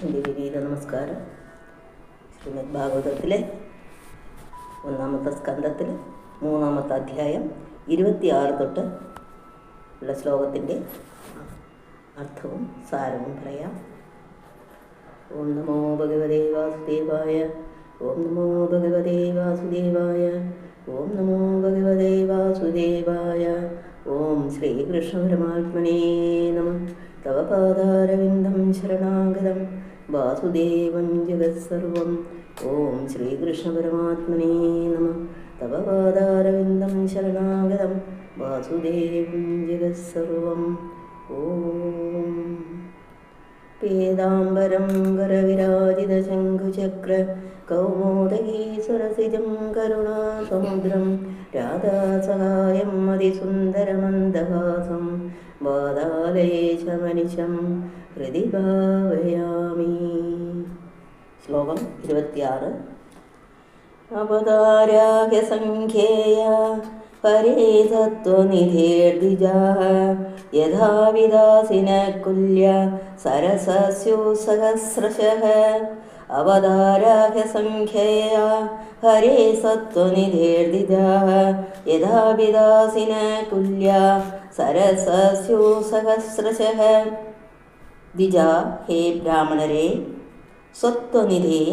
എൻ്റെ വിനീത നമസ്കാരം. ശ്രീമദ് ഭാഗവതത്തിലെ 1-ാമത്തെ സ്കന്ധത്തിൽ 3-ാമത്തെ അധ്യായം 26 തൊട്ട് ഉള്ള ശ്ലോകത്തിൻ്റെ അർത്ഥവും സാരവും പറയാം. ഓം നമോ ഭഗവതേ വാസുദേവായ. ഓം നമോ ഭഗവതേ വാസുദേവായ. ഓം നമോ ഭഗവതേ വാസുദേവായ. ഓം ശ്രീകൃഷ്ണ പരമാത്മനേ നമഃ. തവ പാദാരവിന്ദം ശരണാഗതം വാസുദേവം ജഗത്സർവം. ഓം ശ്രീകൃഷ്ണ പരമാത്മനേ നമഃ. തവ പാദാരവിന്ദം ശരണാഗതം വാസുദേവം ജഗത്സർവം. ഓം പീതാംബരം കരവിരാജിത ശംഖുചക്ര കൗമോദകീ സരസിജം കരുണാസമുദ്രം രാധാസഹായം അതിസുന്ദരമന്ദഹാസം വാദാലയേശമനിശം ഹൃദി ഭാവയാമി. ശ്ലോകം 26. അവതാരാഹ്യ സംഖ്യേയ ഹരേ സത്വനിധേർദ്വിജാഃ യഥാ വിദാസിന കുല്യ സരസസ്യോ സഹസ്രശഃ. അവതാരാഹ്യ സംഖ്യേയ ഹരേ സത്വനിധേർദ്വിജാഃ യഥാ വിദാസിന കുല്യ സരസസ്യോ സഹസ്രശഃ. ദ്വിജ, ഹേ ബ്രാഹ്മണരെ, സ്വത്വനിധേ,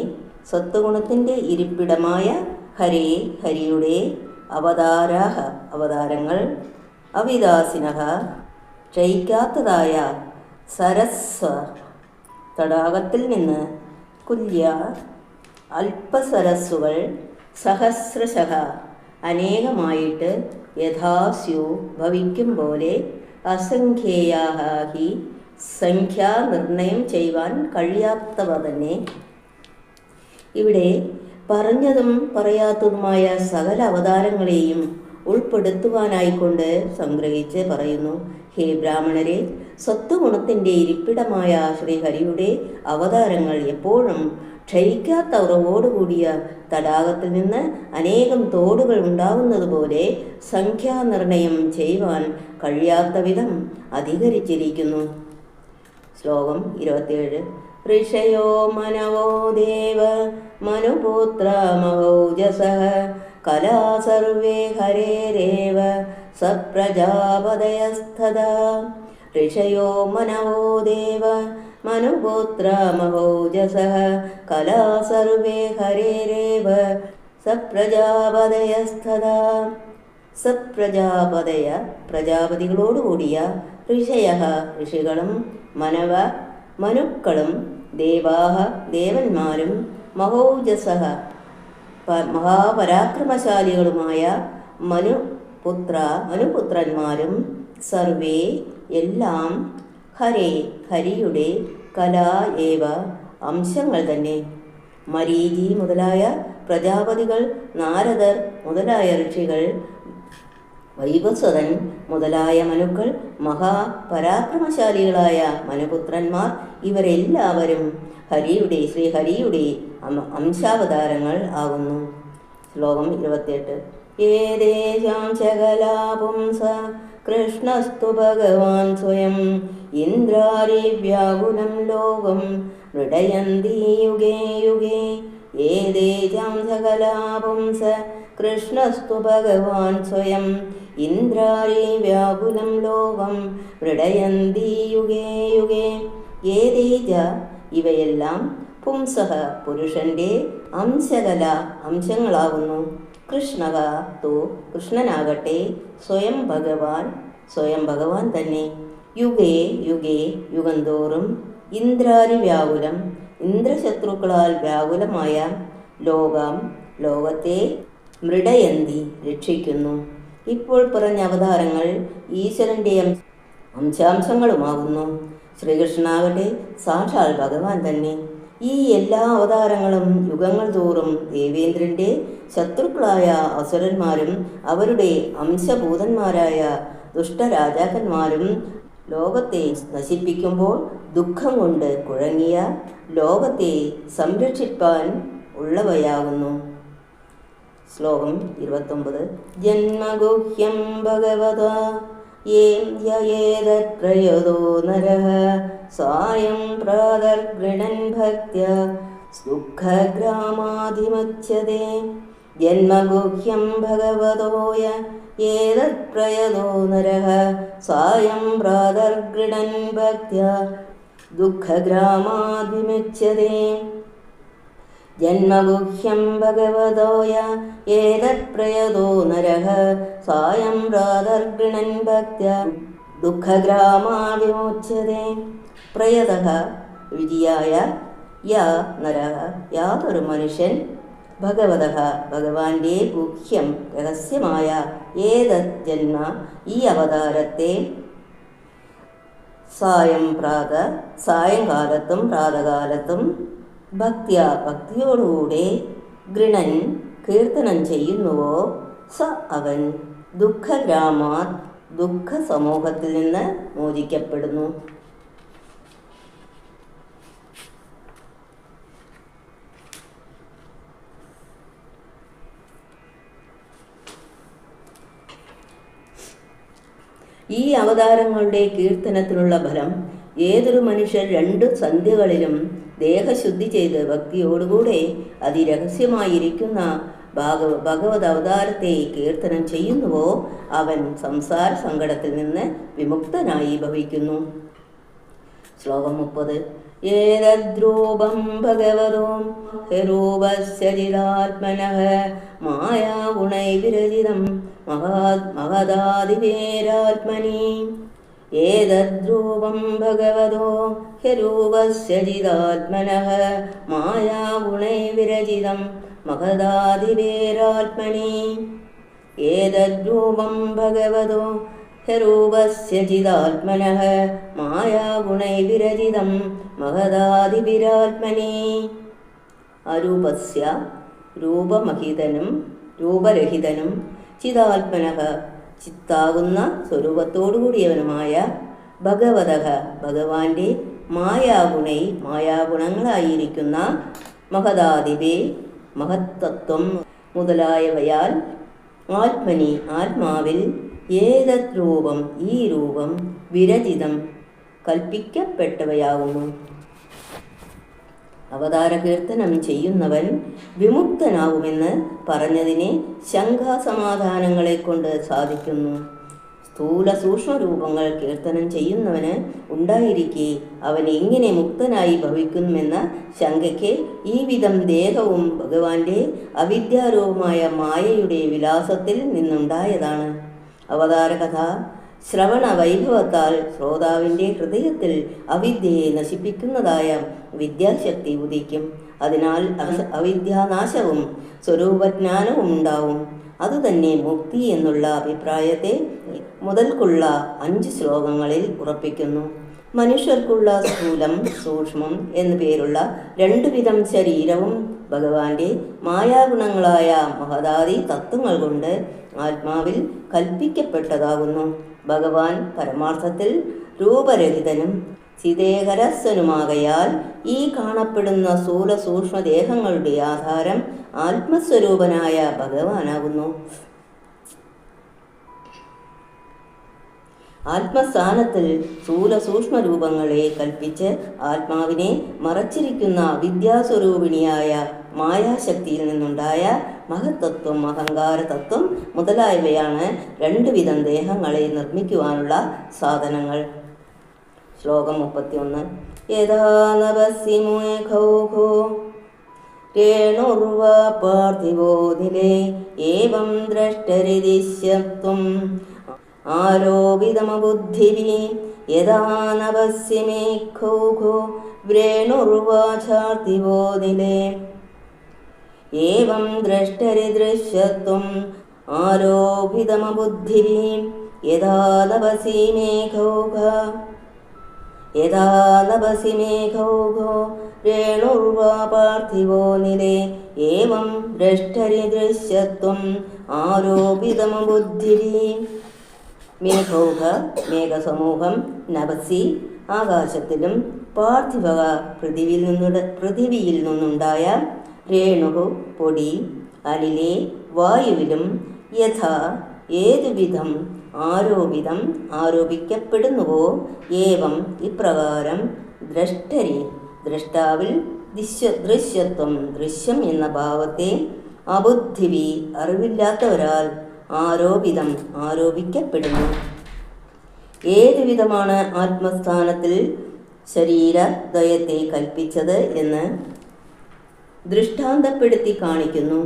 സത്വഗുണത്തിൻ്റെ ഇരിപ്പിടമായ ഹരേ, ഹരിയുടെ അവതാരാഹ, അവതാരങ്ങൾ, അവിദാസിനഃ, ക്ഷയിക്കാത്തതായ, സരസ്വ, തടാകത്തിൽ നിന്ന്, കുല്യ, അല്പസരസ്സുകൾ, സഹസ്രശഃ, അനേകമായിട്ട്, യഥാസ്യു, ഭവിക്കും പോലെ, അസംഖ്യേയാഃ ഹി, സംഖ്യാനിർണയം ചെയ്യുവാൻ കഴിയാത്തവ തന്നെ. ഇവിടെ പറഞ്ഞതും പറയാത്തതുമായ സകല അവതാരങ്ങളെയും ഉൾപ്പെടുത്തുവാനായിക്കൊണ്ട് സംഗ്രഹിച്ച് പറയുന്നു. ഹേ ബ്രാഹ്മണരെ, സത്വഗുണത്തിൻ്റെ ഇരിപ്പിടമായ ശ്രീഹരിയുടെ അവതാരങ്ങൾ എപ്പോഴും ക്ഷയിക്കാത്ത ഉറവോടുകൂടിയ തടാകത്തിൽ നിന്ന് അനേകം തോടുകൾ ഉണ്ടാവുന്നത് പോലെ സംഖ്യാനിർണയം ചെയ്യുവാൻ കഴിയാത്ത വിധം അധികരിച്ചിരിക്കുന്നു. ശ്ലോകം 27. ഋഷയോ മനവോ ദേവ മനുപുത്ര മഹൗജസഃ കലാ സർവേ ഹരേരേവ സപ്രജാപതയസ്തദാ. ഋഷയോ മനവോ ദേവ മനുപുത്ര മഹൗജസഃ കലാ സർവേ ഹരേരേവ സപ്രജാപതയസ്തദാ. സപ്രജാപതയ, പ്രജാപതികളോടുകൂടിയ, ഋഷയഃ, ഋഷികളും, മനവ, മനുക്കളും, ദേവാഹ, ദേവന്മാരും, മഹൗജസഃ, മഹാപരാക്രമശാലികളുമായ മനുപുത്രന്മാരും, സർവേ, എല്ലാം, ഹരേ, ഹരിയുടെ, കലാ ഏവ, അംശങ്ങൾ തന്നെ. മരീചി മുതലായ പ്രജാപതികൾ, നാരദർ മുതലായ ഋഷികൾ, വൈവസ്വതൻ മുതലായ മനുക്കൾ, മഹാപരാക്രമശാലികളായ മനുപുത്രന്മാർ, ഇവരെല്ലാവരും ഹരിയുടെ, ശ്രീഹരിയുടെ അംശാവതാരങ്ങൾ ആകുന്നു. ശ്ലോകം 28. ഏതേഷാം ശകലാ പുംസ കൃഷ്ണസ്തു ഭഗവാൻ സ്വയം ഇന്ദ്രാരിവ്യാകുലം ലോകം മൃഡയന്തി യുഗേ യുഗേ. ഏതേഷാം ശകലാ പുംസ കൃഷ്ണസ്തു ഭഗവാൻ സ്വയം ഇന്ദ്രാരിവ്യാകുലം ലോകം മൃഡയന്തി യുഗേ യുഗേ. ഏതേജ, ഇവയെല്ലാം, പുംസഃ, പുരുഷന്റെ, അംശകല, അംശങ്ങളാകുന്നു. കൃഷ്ണക, തു, കൃഷ്ണനാകട്ടെ, സ്വയം ഭഗവാൻ, സ്വയം ഭഗവാൻ തന്നെ. യുഗേ യുഗേ, യുഗം തോറും, ഇന്ദ്രാരി വ്യാകുലം, ഇന്ദ്രശത്രുക്കളാൽ വ്യാകുലമായ, ലോകം, ലോകത്തെ, മൃഡയന്തി, രക്ഷിക്കുന്നു. ഇപ്പോൾ പറഞ്ഞ അവതാരങ്ങൾ ഈശ്വരൻ്റെ അംശാംശങ്ങളുമാകുന്നു. ശ്രീകൃഷ്ണനാകട്ടെ സാക്ഷാൽ ഭഗവാൻ തന്നെ. ഈ എല്ലാ അവതാരങ്ങളും യുഗങ്ങൾ തോറും ദേവേന്ദ്രൻ്റെ ശത്രുക്കളായ അസുരന്മാരും അവരുടെ അംശഭൂതന്മാരായ ദുഷ്ടരാജാക്കന്മാരും ലോകത്തെ നശിപ്പിക്കുമ്പോൾ ദുഃഖം കൊണ്ട് കുഴങ്ങിയ ലോകത്തെ സംരക്ഷിപ്പാൻ ഉള്ളവയാകുന്നു. ശ്ലോകം 29. ജന്മഗുഹ്യം ഭഗവതാ യേം യേതത്രയതോ നരഃ സായം പ്രാതർഗൃണൻ ഭക്ത്യ ദുഃഖഗ്രാമാധിമുച്യതേ ജന്മഗുഹ്യം ഭഗവതോയ ഏതത്പ്രയതോ നരഃ സായം പ്രാതർഗൃണൻ ഭക്ത്യ ദുഃഖഗ്രാമാധിമുച്യതേ ജന്മഗുഹ്യം ഭഗവതോയ ഏതത്പ്രയതോ നരഃ സായം പ്രാതർഗൃണൻ ഭക്ത്യ ദുഃഖഗ്രാമാവിമുച്യതേ പ്രയതഃ വിധിയായ യാ നരഃ യാതൊരു മനുഷ്യൻ ഭഗവതഃ ഭഗവാന്റെ ഗുഹ്യം രഹസ്യമായ ഏതത് ജന്മ ഈ അവതാരത്തെ സായങ്കാലത്തും പ്രാതകാലത്തും ഭക്തിയോടുകൂടെ ഗൃണൻ കീർത്തനം ചെയ്യുന്നുവോ സ അവൻ ദുഃഖഗ്രാമാത് ദുഃഖ സമൂഹത്തിൽ നിന്ന് മോചിക്കപ്പെടുന്നു. ഈ അവതാരങ്ങളുടെ കീർത്തനത്തിനുള്ള ഫലം ഏതൊരു മനുഷ്യർ 2 സന്ധ്യകളിലും ദേഹശുദ്ധി ചെയ്ത് ഭക്തിയോടുകൂടെ അതിരഹസ്യമായിരിക്കുന്ന ഭഗവത് അവതാരത്തെ കീർത്തനം ചെയ്യുന്നുവോ അവൻ സംസാര സങ്കടത്തിൽ നിന്ന് വിമുക്തനായി ഭവിക്കുന്നു. ശ്ലോകം 30. ഏതദ്രൂപം ഭഗവതോ ഹരൂപശ്ചരിതാത്മനഃ മായാഗുണൈവിരചിതം മഹദാദിവേരാത്മനി. ഏതദ്രൂപം ഭഗവതോ ഹ്യരൂപശ്ചരിതാത്മനഃ മായാഗുണൈവിരചിതം മഹദാദിവേരാത്മനി. ഏതദ്രൂപം ഭഗവതോ ഹ്യരൂപശ്ചരിതാത്മനഃ മായാഗുണൈവിരചിതം മഹദാദിവിരാത്മനി. അരൂപസ്യ രൂപരഹിതനും ചിദാത്മനഃ ചിത്താകുന്ന സ്വരൂപത്തോടുകൂടിയവനുമായ ഭഗവതഃ ഭഗവാന്റെ മായാഗുണങ്ങളായിരിക്കുന്ന മഹദാദിവേ മഹത്തത്വം മുതലായവയാൽ ആത്മനി ആത്മാവിൽ ഏതത് രൂപം ഈ രൂപം വിരചിതം കൽപ്പിക്കപ്പെട്ടവയാകുന്നു. അവതാര കീർത്തനം ചെയ്യുന്നവൻ വിമുക്തനാകുമെന്ന് പറഞ്ഞതിനെ ശങ്കാസമാധാനങ്ങളെ കൊണ്ട് സാധിക്കുന്നു. സ്ഥൂല സൂക്ഷ്മ രൂപങ്ങൾ കീർത്തനം ചെയ്യുന്നവന് ഉണ്ടായിരിക്കെ അവൻ എങ്ങനെ മുക്തനായി ഭവിക്കുമെന്ന ശങ്കയ്ക്ക് ഈ വിധം ദേഹവും ഭഗവാന്റെ അവിദ്യാരൂപമായ മായയുടെ വിലാസത്തിൽ നിന്നുണ്ടായതാണ്. അവതാരകഥ ശ്രവണ വൈഭവത്താൽ ശ്രോതാവിൻ്റെ ഹൃദയത്തിൽ അവിദ്യയെ നശിപ്പിക്കുന്നതായ വിദ്യാശക്തി ഉദിക്കും. അതിനാൽ അവിദ്യാനാശവും സ്വരൂപജ്ഞാനവും ഉണ്ടാവും. അതുതന്നെ മുക്തി എന്നുള്ള അഭിപ്രായത്തെ മുതൽക്കുള്ള 5 ശ്ലോകങ്ങളിൽ ഉറപ്പിക്കുന്നു. മനുഷ്യർക്കുള്ള സ്ഥൂലം സൂക്ഷ്മം എന്നു പേരുള്ള 2 വിധം ശരീരവും ഭഗവാന്റെ മായാഗുണങ്ങളായ മഹദാദി തത്വങ്ങൾ കൊണ്ട് ആത്മാവിൽ കൽപ്പിക്കപ്പെട്ടതാകുന്നു. ഭഗവാൻ പരമാർത്ഥത്തിൽ രൂപരഹിതനും ചിദേഹരസ്വനുമാകയാൽ ഈ കാണപ്പെടുന്ന സ്ഥൂല സൂക്ഷ്മ ദേഹങ്ങളുടെ ആധാരം ആത്മസ്വരൂപനായ ഭഗവാനാകുന്നു. ആത്മസ്ഥാനത്തിൽ സ്ഥൂല സൂക്ഷ്മ രൂപങ്ങളെ കൽപ്പിച്ച് ആത്മാവിനെ മറച്ചിരിക്കുന്ന വിദ്യാസ്വരൂപിണിയായ മായാശക്തിയിൽ നിന്നുണ്ടായ മഹത്തത്വം അഹങ്കാരതത്വം മുതലായവയാണ് 2 വിധം ദേഹങ്ങളെ നിർമ്മിക്കുവാനുള്ള സാധനങ്ങൾ. ശ്ലോകം 31. യഥാ നഭസ്സി മേഘൗഘോ രേണുർവാ പാർത്ഥിവോ നിലേ ഏവം ദ്രഷ്ടരിദിശ്യത്വം ആരോപിതമബുദ്ധിഭിः. യഥാ നഭസ്സി മേഘൗഘോ രേണുർവാ ചാർത്തിവോ നിലേ ഏവം ദ്രഷ്ടരിദൃശ്യത്വം ആരോപിതമബുദ്ധിഭിः. യഥാ നഭസ്സി മേഘൗഘോ രേണുർവാ പാർത്ഥിവോ നിലേ ഏവം ദ്രഷ്ടരിദൃശ്യത്വം ആരോപിതമബുദ്ധിഭിः. മേഘൗഘ മേഘസമൂഹം, നഭസ്സി ആകാശത്തിലും, പാർത്ഥിവ പൃഥിവിയിൽ നിന്നുണ്ടായ, രേണു പൊടി, അനിലെ വായുവിലും, യഥാ ഏതുവിധം, ആരോപിതം ആരോപിക്കപ്പെടുന്നുവോ ഏവം ഇപ്രകാരം ദ്രഷ്ടരി ദ്രഷ്ടാവിൽ ദൃശ്യത്വം ദൃശ്യം എന്ന ഭാവത്തെ അബുദ്ധിവി അറിവില്ലാത്തവരാൽ ആരോപിതം ആരോപിക്കപ്പെടുന്നു. ഏതുവിധമാണ് ആത്മസ്ഥാനത്തിൽ ശരീരദ്വയത്തെ കൽപ്പിച്ചത് എന്ന് ദൃഷ്ടാന്തപ്പെടുത്തി കാണിക്കുന്നു.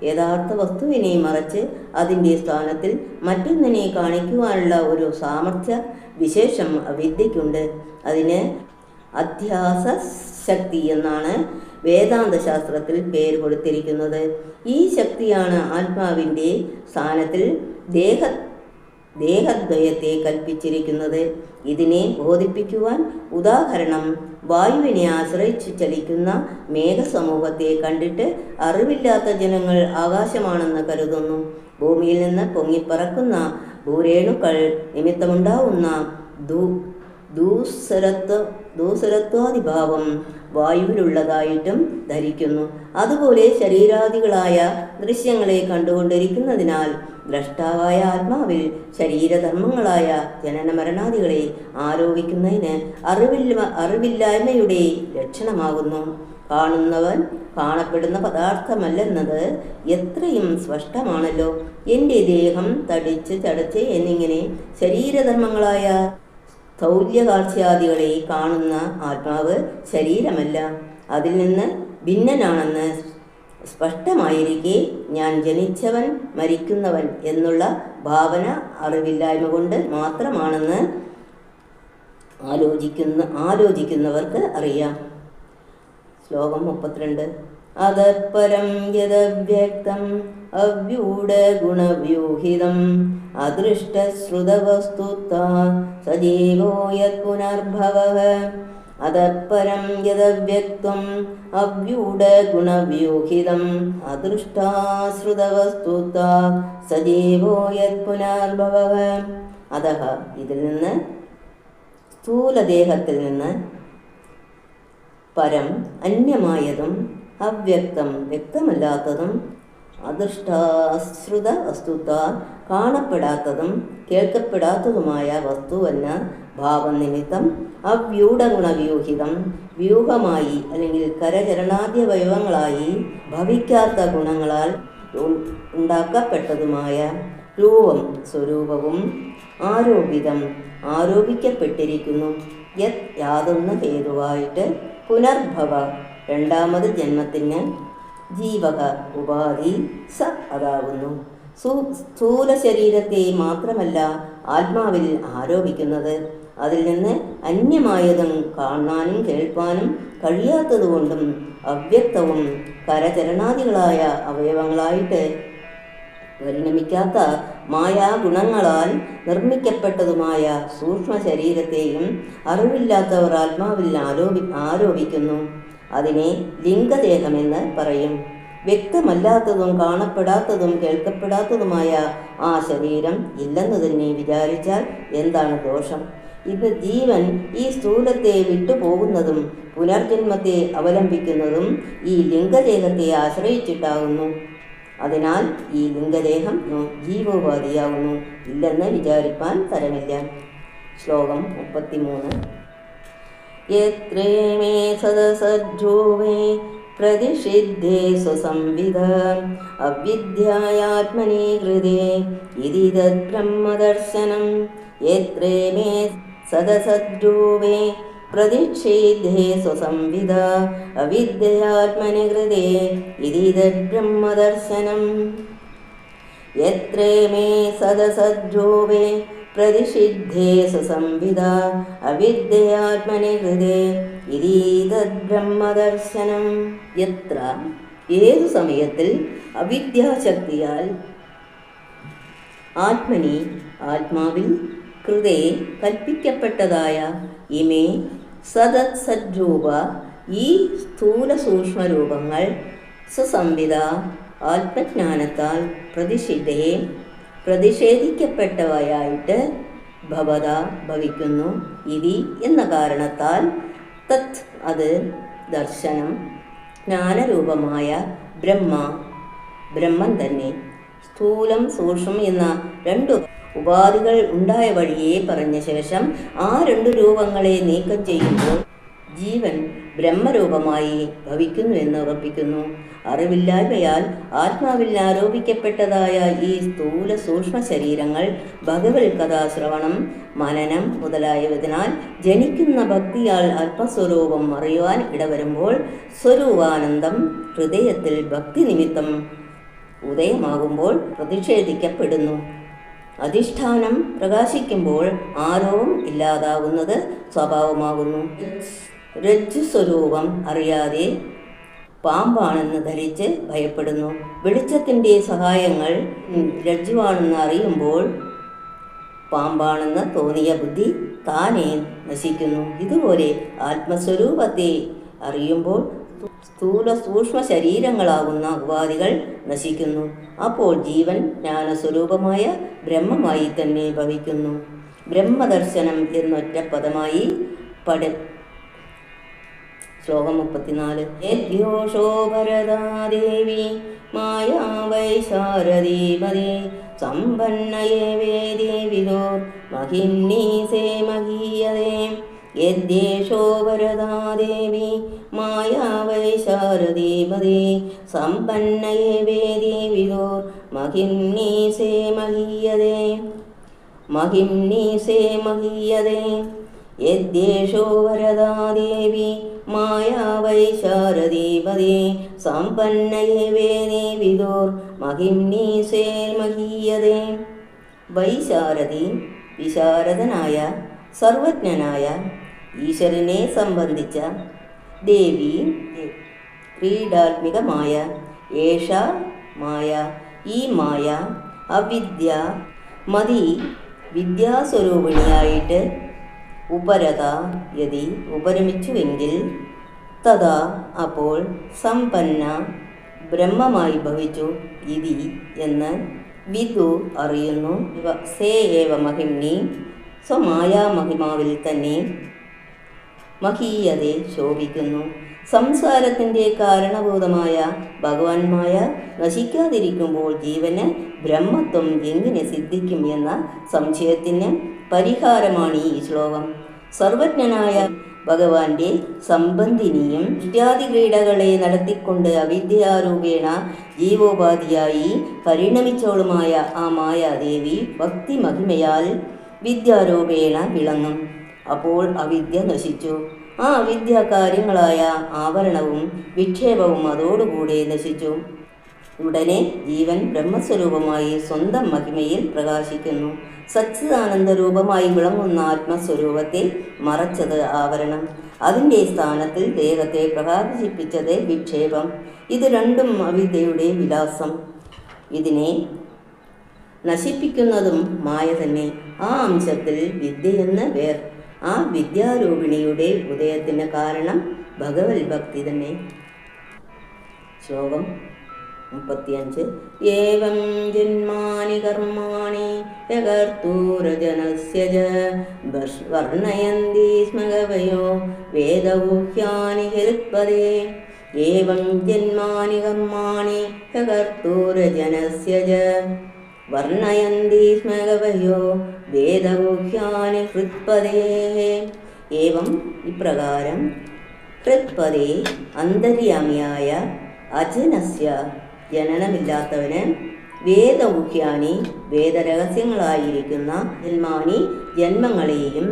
യഥാർത്ഥ വസ്തുവിനെ മറച്ച് അതിൻ്റെ സ്ഥാനത്തിൽ മറ്റൊന്നിനെ കാണിക്കുവാനുള്ള ഒരു സാമർഥ്യ വിശേഷം അവിദ്യയ്ക്കുണ്ട്. അതിന് അധ്യാസ ശക്തി എന്നാണ് വേദാന്ത ശാസ്ത്രത്തിൽ പേര് കൊടുത്തിരിക്കുന്നത്. ഈ ശക്തിയാണ് ആത്മാവിൻ്റെ സ്ഥാനത്തിൽ ദേഹദ്വയത്തെ കൽപ്പിച്ചിരിക്കുന്നത്. ഇതിനെ ബോധിപ്പിക്കുവാൻ ഉദാഹരണം വായുവിനെ ആശ്രയിച്ച് ചലിക്കുന്ന മേഘസമൂഹത്തെ കണ്ടിട്ട് അറിവില്ലാത്ത ജനങ്ങൾ ആകാശമാണെന്ന് കരുതുന്നു. ഭൂമിയിൽ നിന്ന് പൊങ്ങിപ്പറക്കുന്ന ഭൂരേണുക്കൾ നിമിത്തമുണ്ടാവുന്ന ദൂസരത്വാദിഭാവം വായുവിലുള്ളതായിട്ടും ധരിക്കുന്നു. അതുപോലെ ശരീരാദികളായ ദൃശ്യങ്ങളെ കണ്ടുകൊണ്ടിരിക്കുന്നതിനാൽ ദ്രഷ്ടാവായ ആത്മാവിൽ ശരീരധർമ്മങ്ങളായ ജനനമരണാദികളെ ആരോപിക്കുന്നതിന് അറിവില്ലായ്മയുടെ ലക്ഷണമാകുന്നു. കാണുന്നവൻ കാണപ്പെടുന്ന പദാർത്ഥമല്ലെന്നത് എത്രയും സ്പഷ്ടമാണല്ലോ. എൻ്റെ ദേഹം തടിച്ച് ചടച്ച് എന്നിങ്ങനെ ശരീരധർമ്മങ്ങളായ സ്ഥൗല്യകാഴ്ചയാദികളെ കാണുന്ന ആത്മാവ് ശരീരമല്ല, അതിൽ നിന്ന് ഭിന്നനാണെന്ന് സ്പഷ്ടമായിരിക്കെ ഞാൻ ജനിച്ചവൻ മരിക്കുന്നവൻ എന്നുള്ള ഭാവന അറിവില്ലായ്മ കൊണ്ട് മാത്രമാണെന്ന് ആലോചിക്കുന്നവർക്ക് അറിയാം. ശ്ലോകം 32. അതപരം യദവ്യക്തം അവ്യൂഢഗുണവ്യൂഹിതം അദൃഷ്ടശ്രുതവസ്തുത്വാ സജീവോ യത്പുനർഭവഃ. അതപരം യദവ്യക്തം അവ്യൂഢഗുണവ്യൂഹിതം അദൃഷ്ടാശ്രുതവസ്തുത്വാ സജീവോ യത്പുനർഭവഃ. അതഃ ഇതിൽ നിന്ന് സ്ഥൂലദേഹത്തിൽ നിന്ന് പരം അന്യമായതും അവ്യക്തം വ്യക്തമല്ലാത്തതും അദൃഷ്ടാശ്രുത വസ്തുത കാണപ്പെടാത്തതും കേൾക്കപ്പെടാത്തതുമായ വസ്തുവെന്ന ഭാവം നിമിത്തം അവ്യൂഢഗുണവ്യൂഹിതം വ്യൂഹമായി അല്ലെങ്കിൽ കരചരണാദ്യവയവങ്ങളായി ഭവിക്കാത്ത ഗുണങ്ങളാൽ ഉണ്ടാക്കപ്പെട്ടതുമായ രൂപം സ്വരൂപവും ആരോപിതം ആരോപിക്കപ്പെട്ടിരിക്കുന്നു. യാതൊന്ന് ഹേതുവായിട്ട് പുനർഭവ രണ്ടാമത് ജന്മത്തിന് ജീവക ഉപാധി സ അതാകുന്നു. സ്ഥൂല ശരീരത്തെ മാത്രമല്ല ആത്മാവിൽ ആരോപിക്കുന്നത്, അതിൽ നിന്ന് അന്യമായതും കാണാനും കേൾപ്പാനും കഴിയാത്തതുകൊണ്ടും അവ്യക്തവും കരചരണാദികളായ അവയവങ്ങളായിട്ട് പരിണമിക്കാത്ത മായാഗുണങ്ങളാൽ നിർമ്മിക്കപ്പെട്ടതുമായ സൂക്ഷ്മ ശരീരത്തെയും അറിവില്ലാത്തവർ ആത്മാവിൽ ആരോപിക്കുന്നു. അതിനെ ലിംഗദേഹമെന്ന് പറയും. വ്യക്തമല്ലാത്തതും കാണപ്പെടാത്തതും കേൾക്കപ്പെടാത്തതുമായ ആ ശരീരം ഇല്ലെന്ന് തന്നെ വിചാരിച്ചാൽ എന്താണ് ദോഷം? ഇത് ജീവൻ ഈ സ്ഥൂലത്തെ വിട്ടുപോകുന്നതും പുനർജന്മത്തെ അവലംബിക്കുന്നതും ഈ ലിംഗദേഹത്തെ ആശ്രയിച്ചിട്ടാകുന്നു. അതിനാൽ ഈ ലിംഗദേഹം ജീവോപാധിയാകുന്നു, ഇല്ലെന്ന് വിചാരിപ്പാൻ തരമില്ല. ശ്ലോകം 33. യത്രേ മേ സദസജ്ജോവേ പ്രതിഷിദ്ധേ സ്വസംവിധ അവിദ്യായാത്മനി കൃതേ ഇതി തദ്ബ്രഹ്മദർശനം. യത്രേ മേ സദസജ്ജോവേ പ്രതിഷേധേ സ്വസംവിധ അവിദ്യയാത്മനി കൃതേ ഇതി തദ്ബ്രഹ്മദർശനം. യത്രേ മേ സദസജ്ജോവേ പ്രതിഷിദ്ധേ സ്വസംവിധ അവിദ്യയാത്മനി കൃതേ ഇതി തദ്ബ്രഹ്മദർശനം. യത്ര ഏതു സമയത്തിൽ അവിദ്യാശക്തിയാൽ ആത്മനി ആത്മാവിൽ കൃതേ കൽപ്പിക്കപ്പെട്ടതായ ഇമേ സദസജ്ജൂപ ഈ സ്ഥൂല സൂക്ഷ്മരൂപങ്ങൾ സ്വസംവിധ ആത്മജ്ഞാനത്താൽ പ്രതിഷേധിക്കപ്പെട്ടവയായിട്ട് ഭവത ഭവിക്കുന്നു. ഇതി എന്ന കാരണത്താൽ തത് അത് ദർശനം ജ്ഞാനരൂപമായ ബ്രഹ്മം തന്നെ. സ്ഥൂലം സൂക്ഷ്മം എന്ന രണ്ടു ഉപാധികൾ ഉണ്ടായ വഴിയെ പറഞ്ഞ ശേഷം ആ 2 രൂപങ്ങളെ നീക്കം ചെയ്യുമ്പോൾ ജീവൻ ബ്രഹ്മരൂപമായി ഭവിക്കുന്നു എന്ന് ഉറപ്പിക്കുന്നു. അറിവില്ലായ്മയാൽ ആത്മാവിൽ ആരോപിക്കപ്പെട്ടതായ ഈ സ്ഥൂല സൂക്ഷ്മ ശരീരങ്ങൾ ഭഗവത് കഥാശ്രവണം, മനനം മുതലായവതിനാൽ ജനിക്കുന്ന ഭക്തിയാൽ ആത്മസ്വരൂപം അറിയുവാൻ ഇടവരുമ്പോൾ സ്വരൂപാനന്ദം ഹൃദയത്തിൽ ഭക്തി നിമിത്തം ഉദയമാകുമ്പോൾ പ്രതിഷേധിക്കപ്പെടുന്നു. അധിഷ്ഠാനം പ്രകാശിക്കുമ്പോൾ ആരോപം ഇല്ലാതാവുന്നത് സ്വഭാവമാകുന്നു. രജ്ജു സ്വരൂപം അറിയാതെ പാമ്പാണെന്ന് ധരിച്ച് ഭയപ്പെടുന്നു. വെളിച്ചത്തിൻ്റെ സഹായങ്ങൾ രജ്ജുവാണെന്ന് അറിയുമ്പോൾ പാമ്പാണെന്ന് തോന്നിയ ബുദ്ധി താനേ നശിക്കുന്നു. ഇതുപോലെ ആത്മസ്വരൂപത്തെ അറിയുമ്പോൾ സ്ഥൂല സൂക്ഷ്മ ശരീരങ്ങളാകുന്ന ഉപാധികൾ നശിക്കുന്നു. അപ്പോൾ ജീവൻ ജ്ഞാനസ്വരൂപമായ ബ്രഹ്മമായി തന്നെ ഭവിക്കുന്നു. ബ്രഹ്മദർശനം എന്നൊറ്റ പദമായി ശ്ലോകം 34. യദ്യോഷോ ഭരതാദേവി മായാ വൈശാരദീപദേ സമ്പന്നയേ വേദേവിദോർ മഹിന്നീസേ മഹീയതേ. യദ്യേഷോ വരദാദേവി മായാ വൈശാരദീപദേ സമ്പന്നയേ വേദേവിദോർ മഹിന്നീസേ മഹീയതേ. മഹിന്നീസേ മഹീയതേ. യദ്യേഷോ വരദാദേവി മായാ വൈശാരദീപദേ സമ്പന്നയേ വേദേവിദോർ മഹിന്നീസേ മഹീയതേ. വൈശാരദി വിശാരദനായ സർവജ്ഞനായ ഈശ്വരനെ സംബന്ധിച്ച, ദേവി ക്രീഡാത്മികമായ, ഏഷ മായ ഈ മായ, അവിദ്യ മതി വിദ്യാസ്വരൂപിണിയായിട്ട് ഉപരത യതി ഉപരമിച്ചുവെങ്കിൽ തഥാ അപ്പോൾ സമ്പന്ന ബ്രഹ്മമായി ഭവിച്ചു ഇതി എന്ന് വിദു അറിയുന്നു. സേ ഏവ മഹിംനി സ്വമായാമഹിമാവിൽ തന്നെ മഹീയതെ ശോഭിക്കുന്നു. സംസാരത്തിൻ്റെ കാരണഭൂതമായ ഭഗവാൻമായ നശിക്കാതിരിക്കുമ്പോൾ ജീവന് ബ്രഹ്മത്വം എങ്ങനെ സിദ്ധിക്കും എന്ന സംശയത്തിന് പരിഹാരമാണ് ഈ ശ്ലോകം. സർവജ്ഞനായ ഭഗവാന്റെ സംബന്ധിനിയും ഇത്യാദി ക്രീഡകളെ നടത്തിക്കൊണ്ട് അവിദ്യാരൂപേണ ജീവോപാധിയായി പരിണമിച്ചോളുമായ ആ മായാദേവി ഭക്തി മഹിമയാൽ വിദ്യാരൂപേണ വിളങ്ങും. അപ്പോൾ അവിദ്യ നശിച്ചു. ആ അവിദ്യാകാര്യങ്ങളായ ആവരണവും വിക്ഷേപവും അതോടുകൂടെ നശിച്ചു. ഉടനെ ജീവൻ ബ്രഹ്മസ്വരൂപമായി സ്വന്തം മഹിമയിൽ പ്രകാശിക്കുന്നു. സച്ചിദാനന്ദ രൂപമായി വിളങ്ങുന്ന ആത്മസ്വരൂപത്തെ മറച്ചത് ആവരണം, അതിൻ്റെ സ്ഥാനത്തിൽ ദേഹത്തെ പ്രകാശിപ്പിച്ചത് വിക്ഷേപം. ഇത് രണ്ടും അവിദ്യയുടെ വിലാസം. ഇതിനെ നശിപ്പിക്കുന്നതും മായ തന്നെ. ആ അംശത്തിൽ വിദ്യയെന്ന് പേർ. ആ വിദ്യാരൂപിണിയുടെ ഉദയത്തിന് കാരണം ഭഗവത് ഭക്തി തന്നെ. ശ്ലോകം 35. ഏവം ജന്മാനി കർമാണി യകർത്തൂരജനസ്യ വർണ്ണയന്തി സ്മ കവയോ വേദഗുഹ്യാനി ഹൃത്പദേ. ഏവം ജന്മാനി കർമാണി യകർത്തൂരജനസ്യ വർണ്ണയന്തി സ്മ കവയോ വേദഗുഹ്യാനി ഹൃത്പദേ. ഏവം ഇപ്രകാരം ഹൃത്പദേ അന്തര്യാമിയായ അജനസ്യ ജനനമില്ലാത്തവന് വേദമുഖ്യാനി വേദരഹസ്യങ്ങളായിരിക്കുന്ന ജന്മാനി ജന്മങ്ങളെയും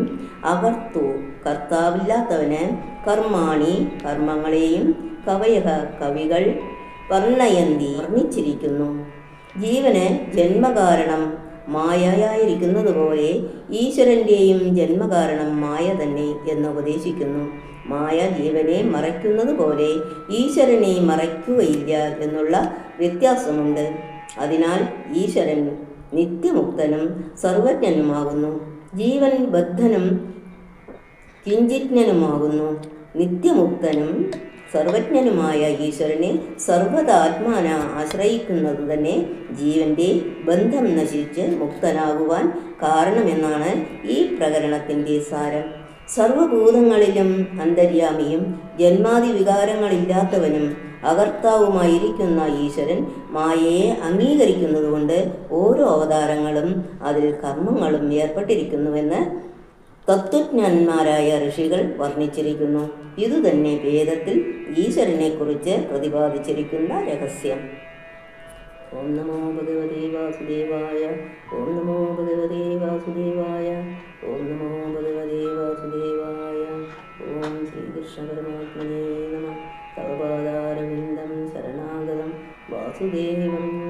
അകർത്തു കർത്താവില്ലാത്തവന് കർമാണി കർമ്മങ്ങളെയും കവയക കവികൾ വർണ്ണയന്തി വർണ്ണിച്ചിരിക്കുന്നു. ജീവന് ജന്മകാരണം മായയായിരിക്കുന്നത് പോലെ ഈശ്വരൻ്റെയും ജന്മകാരണം മായ തന്നെ എന്ന് ഉപദേശിക്കുന്നു. മായ ജീവനെ മറയ്ക്കുന്നത് പോലെ ഈശ്വരനെ മറയ്ക്കുകയില്ല എന്നുള്ള വ്യത്യാസമുണ്ട്. അതിനാൽ ഈശ്വരൻ നിത്യമുക്തനും സർവജ്ഞനുമാകുന്നു. ജീവൻ ബദ്ധനും കിഞ്ചിജ്ഞനുമാകുന്നു. നിത്യമുക്തനും സർവജ്ഞനുമായ ഈശ്വരനെ സർവ്വതാത്മാന ആശ്രയിക്കുന്നത് തന്നെ ജീവൻ്റെ ബന്ധം നശിച്ച് മുക്തനാകുവാൻ കാരണമെന്നാണ് ഈ പ്രകരണത്തിൻ്റെ സാരം. സർവഭൂതങ്ങളിലും അന്തര്യാമിയും ജന്മാദി വികാരങ്ങളില്ലാത്തവനും അകർത്താവുമായിരിക്കുന്ന ഈശ്വരൻ മായയെ അംഗീകരിക്കുന്നതുകൊണ്ട് ഓരോ അവതാരങ്ങളും അതിൽ കർമ്മങ്ങളും ഏർപ്പെട്ടിരിക്കുന്നുവെന്ന് തത്വജ്ഞന്മാരായ ഋഷികൾ വർണ്ണിച്ചിരിക്കുന്നു. ഇതുതന്നെ വേദത്തിൽ ഈശ്വരനെക്കുറിച്ച് പ്രതിപാദിച്ചിരിക്കുന്ന രഹസ്യം. ഓം നമോ ഭഗവതേ വാസുദേവായ. ഓം നമോ ഭഗവതേ വാസുദേവായ. ഓം നമോ ഭഗവതേ വാസുദേവായ. ഓം ശ്രീകൃഷ്ണ പരമാത്മനേ നമഃ. തവ പാദാരവിന്ദം ശരണാഗതം വാസുദേവം